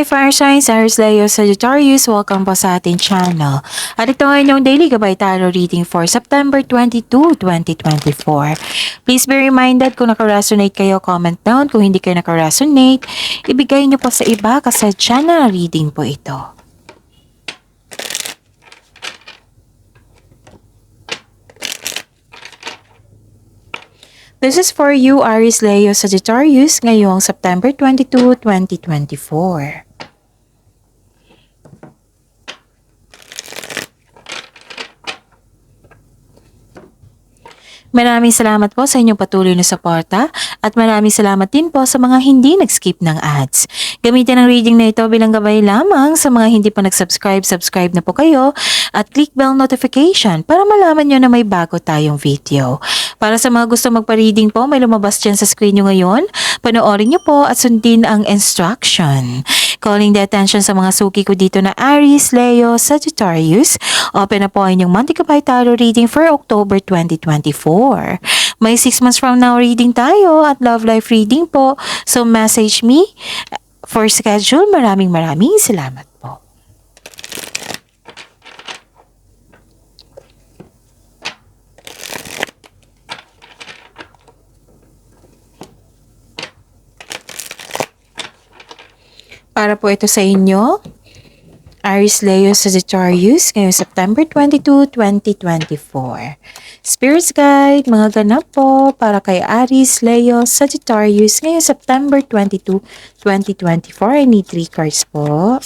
Hi Fire Signs, Aries Leo Sagittarius, welcome po sa ating channel. At ito ay inyong daily gabay tarot reading for September 22, 2024. Please be reminded kung nakaresonate kayo, comment down. Kung hindi kayo nakaresonate, ibigay niyo po sa iba kasi channel reading po ito. This is for you, Aries Leo Sagittarius, ngayong September 22, 2024. Maraming salamat po sa inyong patuloy na suporta at maraming salamat din po sa mga hindi nag-skip ng ads. Gamitin ang reading na ito bilang gabay lamang sa mga hindi pa nag-subscribe, subscribe na po kayo at click bell notification para malaman nyo na may bago tayong video. Para sa mga gusto magpa-reading po, may lumabas dyan sa screen nyo ngayon. Panoorin nyo po at sundin ang instruction. Calling the attention sa mga suki ko dito na Aries, Leo, Sagittarius. Open na po ang inyong Monthly Gabay Tarot reading for October 2024. May 6 months from now reading tayo at love life reading po. So message me for schedule. Maraming salamat po. Para po ito sa inyo, Aries, Leo, Sagittarius, ngayong September 22, 2024. Spirits Guide, mga ganap po para kay Aries, Leo, Sagittarius, ngayong September 22, 2024. I need 3 cards po.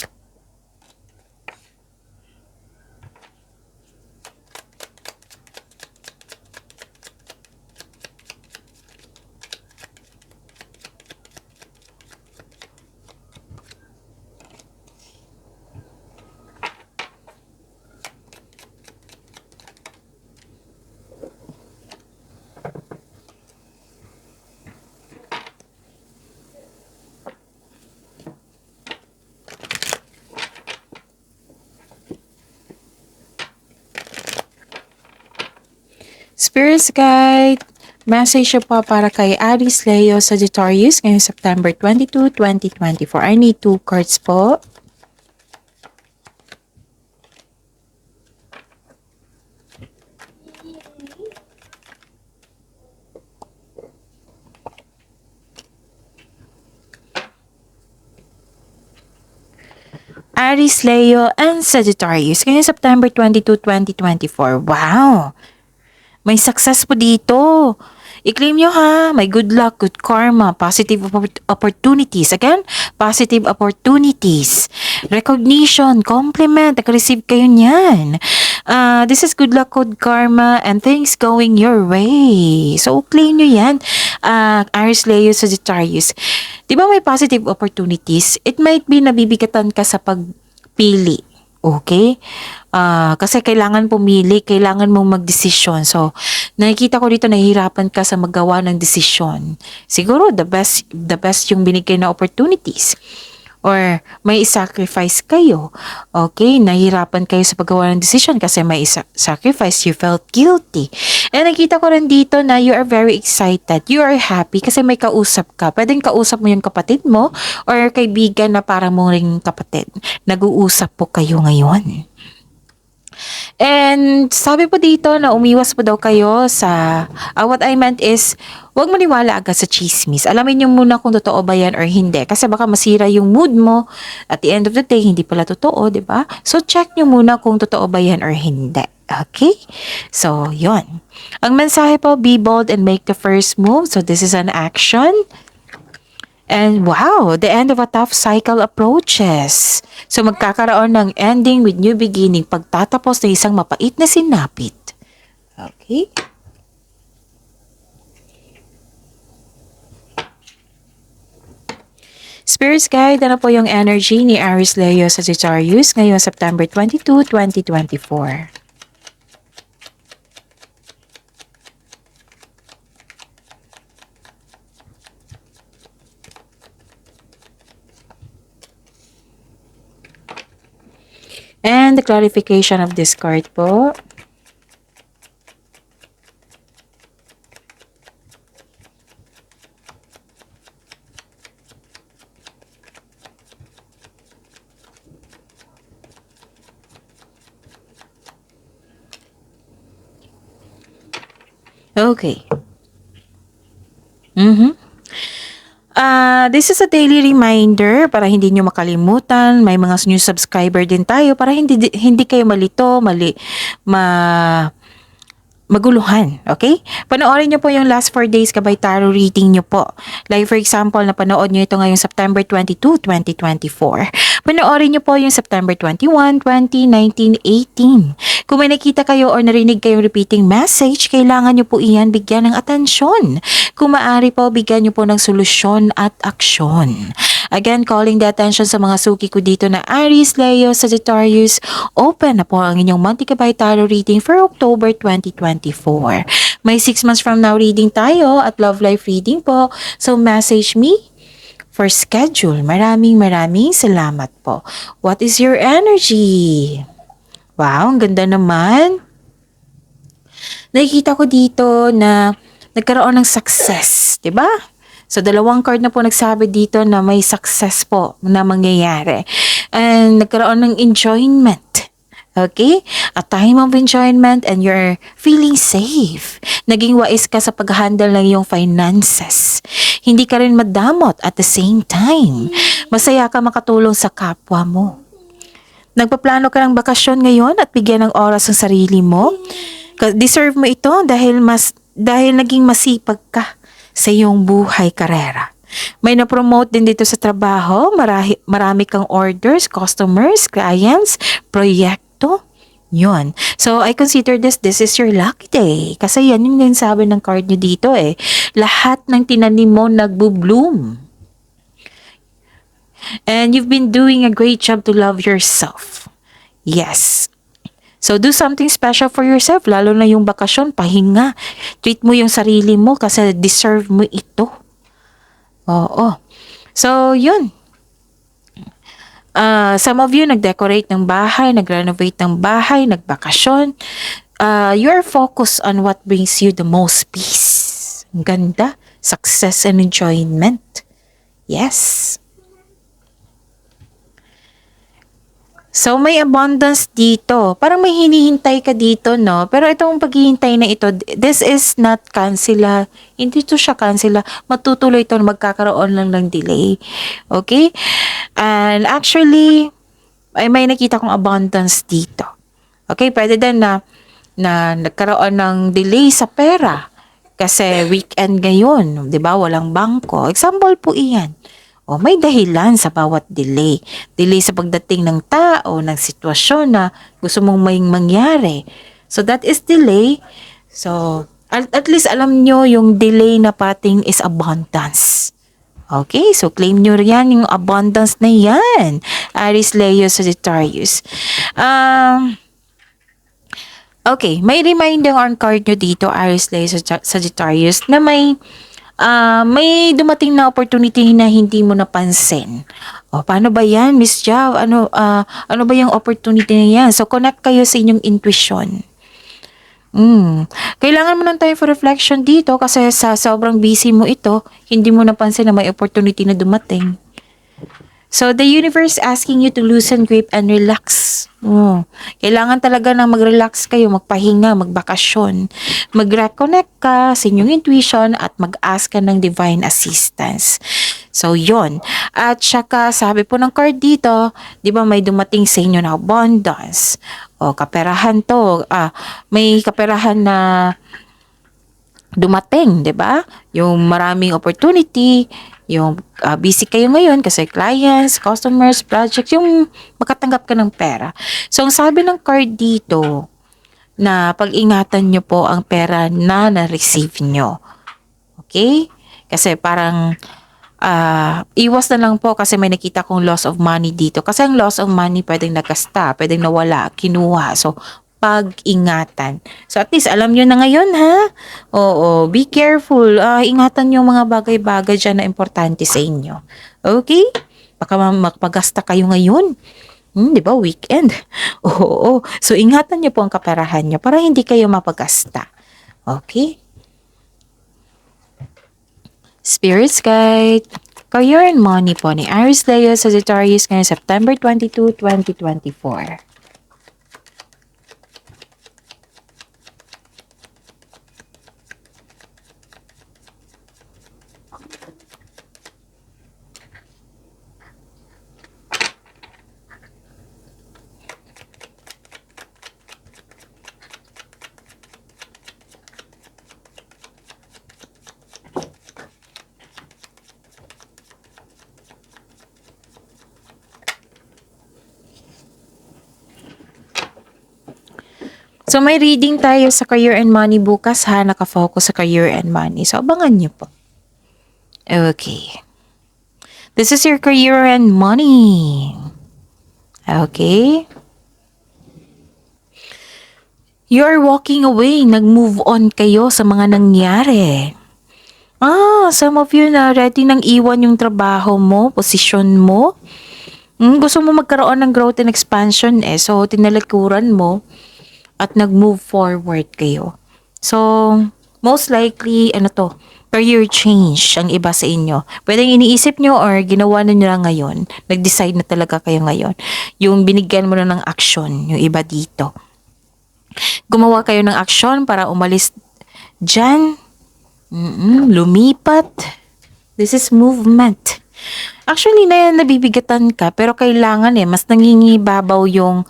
Spirits Guide, message po para kay Aries, Leo, Sagittarius ngayong September 22, 2024. I need 2 cards po. Aries, Leo, and Sagittarius ngayong September 22, 2024. Wow! May success po dito. I-claim nyo ha. May good luck, good karma, positive opportunities. Again, positive opportunities. Recognition, compliment. Nag-receive kayo niyan. This is good luck, good karma, and things going your way. So, claim nyo yan. Aries, Leo, Sagittarius. Di ba may positive opportunities? It might be nabibigatan ka sa pagpili. Okay? Kasi kailangan pumili, kailangan mong magdesisyon. So, nakikita ko dito nahihirapan ka sa maggawa ng desisyon. Siguro, the best yung binigay na opportunities. Or may sacrifice kayo. Okay, nahihirapan kayo sa paggawa ng decision kasi may sacrifice, you felt guilty. And nakita ko rin dito na you are very excited, you are happy kasi may kausap ka. Pwedeng kausap mo yung kapatid mo or kaibigan na para mo ring kapatid. Nag-uusap po kayo ngayon. And sabi po dito na umiwas po daw kayo sa, what I meant is, huwag maniwala agad sa chismis. Alamin nyo muna kung totoo ba yan or hindi. Kasi baka masira yung mood mo. At the end of the day, hindi pala totoo, di ba? So, check nyo muna kung totoo ba yan or hindi. Okay? So, yon. Ang mensahe po, be bold and make the first move. So, this is an action. And wow, the end of a tough cycle approaches. So magkakaroon ng ending with new beginning pagtatapos ng isang mapait na sinapit. Okay? Spirits Guide, ano po yung energy ni Aries, Leo, Sagittarius ngayong September 22, 2024? And the clarification of this card po. Okay. This is a daily reminder para hindi nyo makalimutan. May mga new subscriber din tayo para hindi kayo malito, maguluhan, okay? Panoorin nyo po yung last 4 days kabay tarot reading nyo po. Like for example, napanood nyo ito ngayong September 22, 2024. Panoorin nyo po yung September 21, 20, 19, 18. Kung may nakita kayo or narinig kayong repeating message, kailangan nyo po iyan bigyan ng atensyon. Kung maaari po, bigyan nyo po ng solusyon at aksyon. Again, calling the attention sa mga suki ko dito na Aries, Leo, Sagittarius. Open na po ang inyong monthly kabay tarot reading for October 2024. May 6 months from now reading tayo at love life reading po. So message me for schedule. Maraming salamat po. What is your energy? Wow, ang ganda naman. Nakikita ko dito na nagkaroon ng success, 'di ba? So, 2 card na po nagsabi dito na may success po na mangyayari. And nagkaroon ng enjoyment. Okay? A time of enjoyment and you're feeling safe. Naging wais ka sa pag-handle ng iyong finances. Hindi ka rin madamot at the same time. Masaya ka makatulong sa kapwa mo. Nagpaplano ka ng bakasyon ngayon at bigyan ng oras ang sarili mo. Deserve mo ito dahil naging masipag ka sa iyong buhay karera. May na-promote din dito sa trabaho, marami kang orders, customers, clients, proyekto. Yun. So, I consider this is your lucky day. Kasi yan yung sabi ng card nyo dito eh. Lahat ng tinanim mo nagbo-bloom. And you've been doing a great job to love yourself. Yes. So, do something special for yourself, lalo na yung bakasyon, pahinga. Treat mo yung sarili mo kasi deserve mo ito. Oo. So, yun. Some of you nag-decorate ng bahay, nag-renovate ng bahay, nagbakasyon. You're focused on what brings you the most peace. Ang ganda. Success and enjoyment. Yes. So, may abundance dito. Parang may hinihintay ka dito, no? Pero itong paghihintay na ito, this is not cancel. Hindi to siya cancel. Matutuloy ito, magkakaroon lang ng delay. Okay? And actually, ay may nakita kong abundance dito. Okay? Pwede din na nagkaroon ng delay sa pera. Kasi weekend ngayon, di ba? Walang bangko. Example po iyan. O may dahilan sa bawat delay. Delay sa pagdating ng tao, ng sitwasyon na gusto mong may mangyari. So that is delay. So at least alam nyo yung delay na pating is abundance. Okay, so claim nyo yan yung abundance na yan. Aries, Leo, Sagittarius. Okay, may reminder on card nyo dito, Aries, Leo, Sagittarius, na may dumating na opportunity na hindi mo napansin. O, paano ba yan, Miss Jav? Ano ba yung opportunity na yan? So, connect kayo sa inyong intuition. Kailangan mo ng time for reflection dito kasi sa sobrang busy mo ito, hindi mo napansin na may opportunity na dumating. So, the universe asking you to loosen grip and relax. Kailangan talaga na mag-relax kayo, magpahinga, magbakasyon. Mag-reconnect ka sa inyong intuition at mag-ask ka ng divine assistance. So, yon. At saka, sabi po ng card dito, di ba may dumating sa inyo na abundance. O, kaperahan to. May kaperahan na dumating, di ba? Yung maraming opportunity, yung busy kayo ngayon kasi clients, customers, projects, yung makatanggap ka ng pera. So, ang sabi ng card dito, na pag-ingatan nyo po ang pera na na-receive nyo. Okay? Kasi parang, iwas na lang po kasi may nakita kong loss of money dito. Kasi ang loss of money pwedeng nagkasta, pwedeng nawala, kinuha. So, pag-ingatan. So, at least, alam nyo na ngayon, ha? Oo, be careful. Ingatan nyo mga bagay-bagay dyan na importante sa inyo. Okay? Baka magpagasta kayo ngayon. Di ba? Weekend. Oo. So, ingatan nyo po ang kaperahan nyo para hindi kayo mapagasta. Okay? Spirits Guide. Career and money po ni Aries, Leo, Sagittarius ngayong September 22, 2024. So, may reading tayo sa career and money bukas ha. Nakafocus sa career and money. So, abangan niyo po. Okay. This is your career and money. Okay. You are walking away. Nag-move on kayo sa mga nangyari. Some of you na ready nang iwan yung trabaho mo, posisyon mo. Gusto mo magkaroon ng growth and expansion So, tinalikuran mo at nag-move forward kayo. So, most likely, career change ang iba sa inyo. Pwedeng iniisip nyo or ginawa na nyo lang ngayon. Nag-decide na talaga kayo ngayon. Yung binigyan mo na ng action, yung iba dito. Gumawa kayo ng action para umalis dyan. Lumipat. This is movement. Actually, nabibigatan ka, pero kailangan mas nangingibabaw yung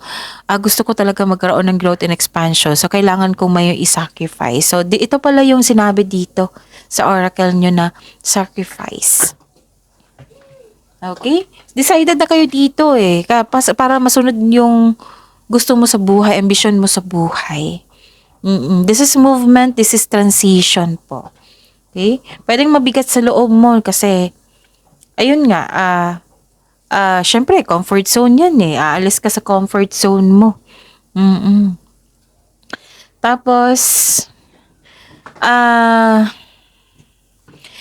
gusto ko talaga magkaroon ng growth and expansion. So, kailangan kong may i-sacrifice. So, ito pala yung sinabi dito sa oracle nyo na sacrifice. Okay? Decided na kayo dito para masunod yung gusto mo sa buhay, ambition mo sa buhay. This is movement, this is transition po. Okay? Pwedeng mabigat sa loob mo kasi ayun nga, syempre, comfort zone yan Aalis ka sa comfort zone mo. Tapos,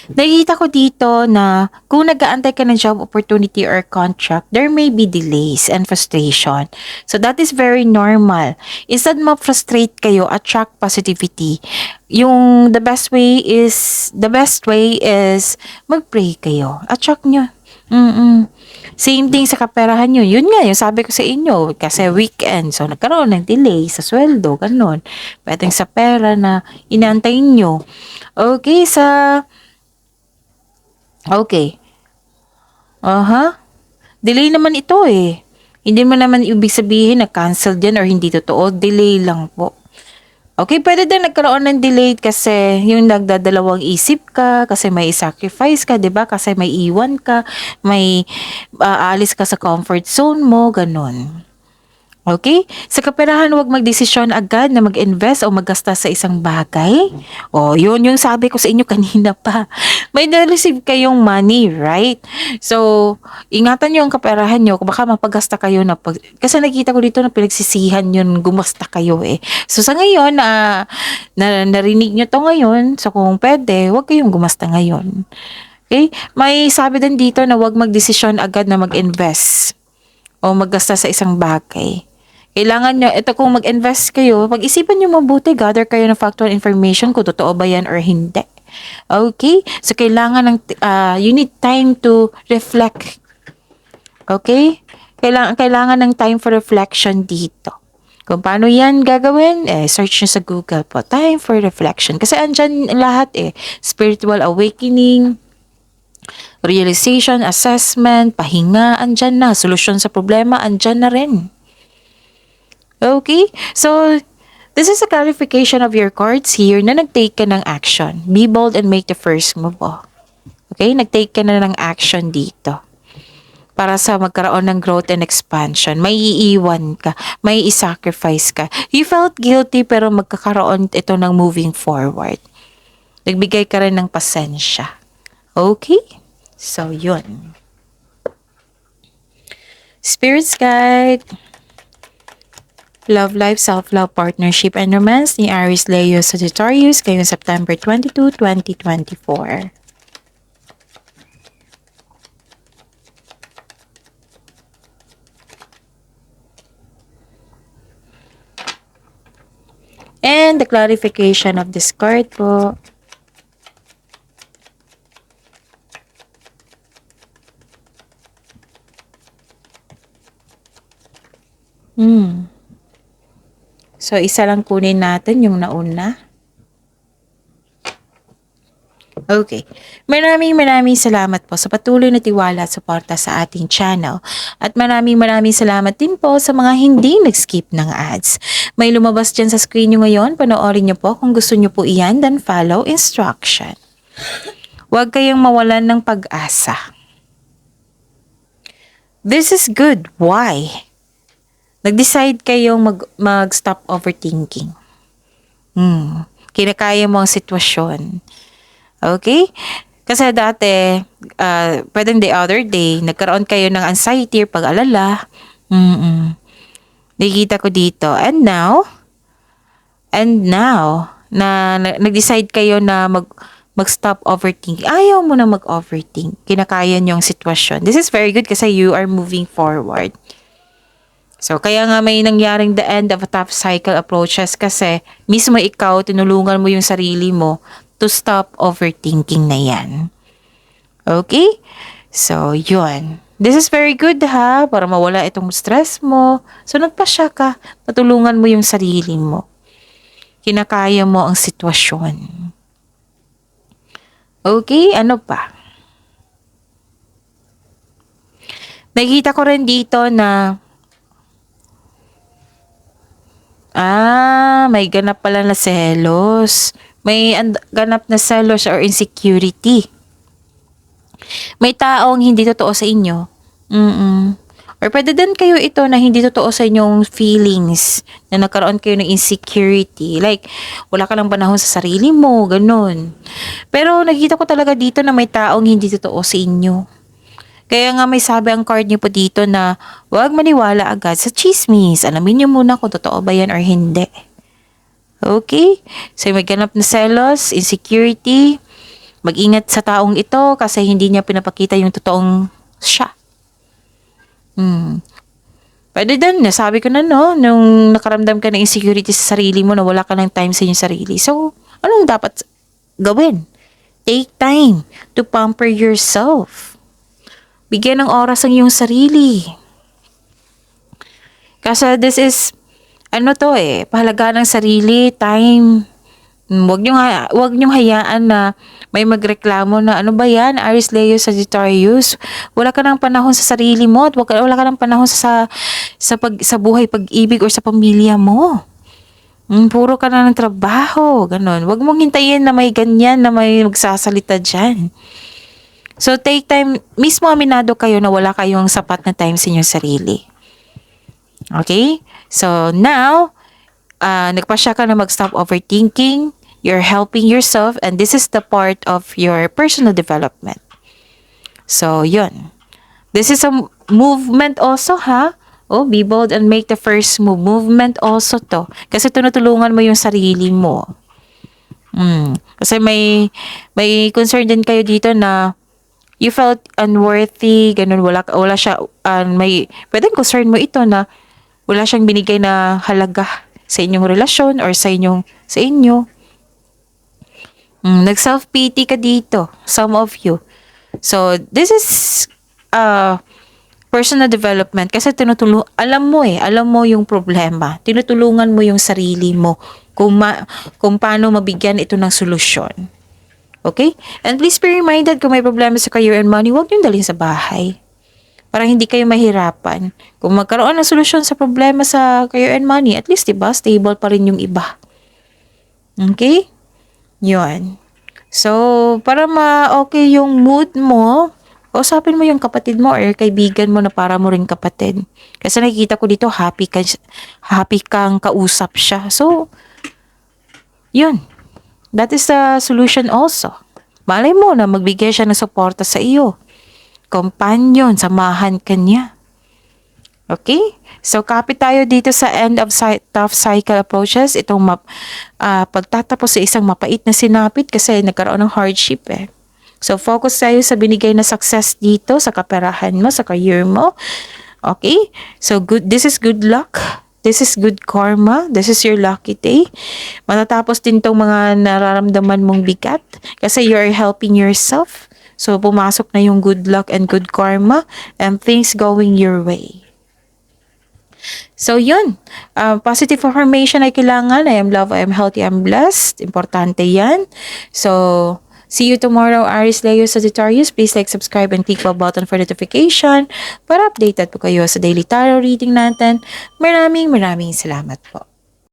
nakikita ko dito na kung nag-aantay ka ng job opportunity or contract, there may be delays and frustration. So, that is very normal. Instead ma-frustrate kayo, attract positivity. The best way is mag-pray kayo. Attract nyo. Same thing sa kaperahan nyo. Yun nga, yung sabi ko sa inyo, kasi weekend, so nagkaroon ng delay sa sweldo, ganun. Pwedeng sa pera na inaantay nyo. Okay, delay naman ito Hindi mo naman ibig sabihin na cancel yan or hindi totoo. Delay lang po. Okay, pwede din nagkaroon ng delay kasi yung nagdadalawang isip ka, kasi may sacrifice ka, 'di ba? Kasi may iwan ka, may aalis ka sa comfort zone mo, ganun. Okay? Sa kaperahan, huwag magdesisyon agad na mag-invest o maggasta sa isang bagay. Yun yung sabi ko sa inyo kanina pa. May na-receive kayong money, right? So, ingatan nyo ang kaperahan nyo. Baka mapagasta kayo kasi nakita ko dito na pinagsisihan yun, gumasta kayo So, sa ngayon, narinig nyo to ngayon. So, kung pwede, huwag kayong gumasta ngayon. Okay? May sabi din dito na huwag magdesisyon agad na mag-invest o maggasta sa isang bagay. Kailangan nyo, ito kung mag-invest kayo, pag-isipan nyo mabuti, gather kayo ng factual information kung totoo ba yan or hindi. Okay? So, kailangan you need time to reflect. Okay? Kailangan ng time for reflection dito. Kung paano yan gagawin, search nyo sa Google po. Time for reflection. Kasi andyan lahat Spiritual awakening, realization, assessment, pahinga, andyan na. Solusyon sa problema, andyan na rin. Okay? So, this is a clarification of your cards here na nag-take ka ng action. Be bold and make the first move. Okay? Nag-take ka na ng action dito. Para sa magkaroon ng growth and expansion. May iiwan ka. May i-sacrifice ka. You felt guilty pero magkakaroon ito ng moving forward. Nagbigay ka rin ng pasensya. Okay? So, yun. Spirit's Guide. Love Life, Self-Love, Partnership, and Romance ni Aries, Leo, Sagittarius ngayong September 22, 2024. And the clarification of this card po. So, isa lang kunin natin yung nauna. Okay. Maraming salamat po sa patuloy na tiwala at suporta sa ating channel. At maraming salamat din po sa mga hindi nag-skip ng ads. May lumabas dyan sa screen nyo ngayon. Panoorin nyo po kung gusto nyo po iyan, then follow instruction. Huwag kayong mawalan ng pag-asa. This is good. Why? Nag-decide kayong mag-stop overthinking. Kinakaya mo ang sitwasyon. Okay? Kasi dati, pwedeng the other day, nagkaroon kayo ng anxiety or pag-alala. Nakikita ko dito. And now, na nag-decide kayo na mag-stop overthinking. Ayaw mo na mag-overthink. Kinakaya niyo ang sitwasyon. This is very good kasi you are moving forward. So, kaya nga may nangyaring the end of a tough cycle approaches kasi mismo ikaw, tinulungan mo yung sarili mo to stop overthinking na yan. Okay? So, yun. This is very good ha, para mawala itong stress mo. So, nagpasya ka, patulungan mo yung sarili mo. Kinakaya mo ang sitwasyon. Okay? Ano pa? Nakita ko rin dito na may ganap pala na selos. May ganap na selos or insecurity. May taong hindi totoo sa inyo. Or pwede din kayo ito na hindi totoo sa inyong feelings, na nagkaroon kayo ng insecurity. Like, wala ka ng panahon sa sarili mo, ganun. Pero nakita ko talaga dito na may taong hindi totoo sa inyo. Kaya nga may sabi ang card niyo po dito na huwag maniwala agad sa chismis. Alamin niyo muna kung totoo ba yan or hindi. Okay? So may ganap na selos, insecurity. Mag-ingat sa taong ito kasi hindi niya pinapakita yung totoong siya. Pwede din, nasabi ko na no, nung nakaramdam ka ng insecurity sa sarili mo na wala ka ng time sa inyong sarili. So, anong dapat gawin? Take time to pamper yourself. Bigyan ng oras ang iyong sarili. Kasi this is, pahalagaan ng sarili, time. Huwag niyong hayaan na may magreklamo na ano ba yan, Aries, Leo, Sagittarius. Wala ka ng panahon sa sarili mo at wala ka ng panahon sa buhay, pag-ibig or sa pamilya mo. Puro ka na ng trabaho, ganun. Huwag mong hintayin na may ganyan, na may magsasalita dyan. So take time, mismo aminado kayo na wala kayong sapat na time sa inyong sarili. Okay? So now, nagpasya ka na mag-stop overthinking, you're helping yourself, and this is the part of your personal development. So, yun. This is a movement also, ha? Be bold and make the first move. Movement also to. Kasi tinutulungan mo yung sarili mo. Kasi may concern din kayo dito na you felt unworthy, ganun, wala siya, pwedeng concern mo ito na wala siyang binigay na halaga sa inyong relasyon or sa inyo. Nag-self-pity ka dito, some of you. So, this is personal development kasi alam mo yung problema. Tinutulungan mo yung sarili mo kung paano mabigyan ito ng solusyon. Okay? And please be reminded, kung may problema sa career and money, huwag niyong dalhin sa bahay. Para hindi kayo mahirapan. Kung magkaroon ng solusyon sa problema sa career and money, at least, diba, stable pa rin yung iba. Okay? Yun. So, para ma-okay yung mood mo, kausapin mo yung kapatid mo or kaibigan mo na para mo rin kapatid. Kasi nakikita ko dito, happy kang kausap siya. So, yun. That is the solution also. Malay mo na magbigay siya ng suporta sa iyo. Companion, samahan ka niya. Okay? So, kapit tayo dito sa end of tough cycle approaches. Itong pagtatapos sa isang mapait na sinapit kasi nagkaroon ng hardship eh. So, focus tayo sa binigay na success dito sa kaperahan mo, sa career mo. Okay? So, this is good luck. This is good karma. This is your lucky day. Matatapos din tong mga nararamdaman mong bigat kasi you're helping yourself. So, pumasok na yung good luck and good karma and things going your way. So, yun. Positive affirmation ay kailangan. I am loved, I am healthy, I am blessed. Importante yan. So, see you tomorrow, Aries, Leo, Sagittarius. Please like, subscribe, and click the button for notification para updated po kayo sa daily tarot reading natin. Maraming salamat po.